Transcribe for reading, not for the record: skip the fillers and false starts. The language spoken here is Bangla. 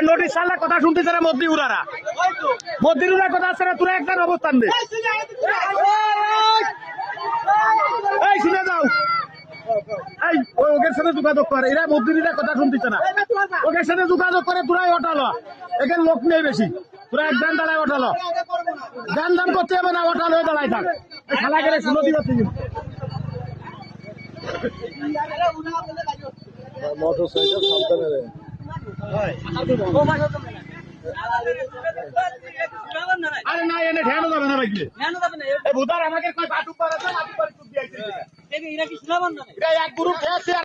নোটিশ সাল্লা কথা শুনতেছে না মদ্দি উড়ারা মদ্দির উড়ার কথা আছে না তোরা একটা অবস্থান দে এই শুনে যাও এই ওদের সাথে যোগাযোগ করে এরা মদ্দিরা কথা শুনতেছে না ওদের সাথে যোগাযোগ করে তোরাই ওঠালো এখানে লোক নেই বেশি তোরা এক গান দাঁড়ায় ওঠালো গান দান করতে হবে না ওঠাল হয়ে দাঁড়ায় থাক খেলা গেলে শুনো দিবে মোটরসাইকেল সাবধানে আরে না এনে ঠেনো যাবে না ভাইকে ভূতার আমাকে কয় বাটু পারে তো বাটু পারে চুপ দিয়েছে এরা কি শোনাবেন না এক গ্রুপ খেয়েছে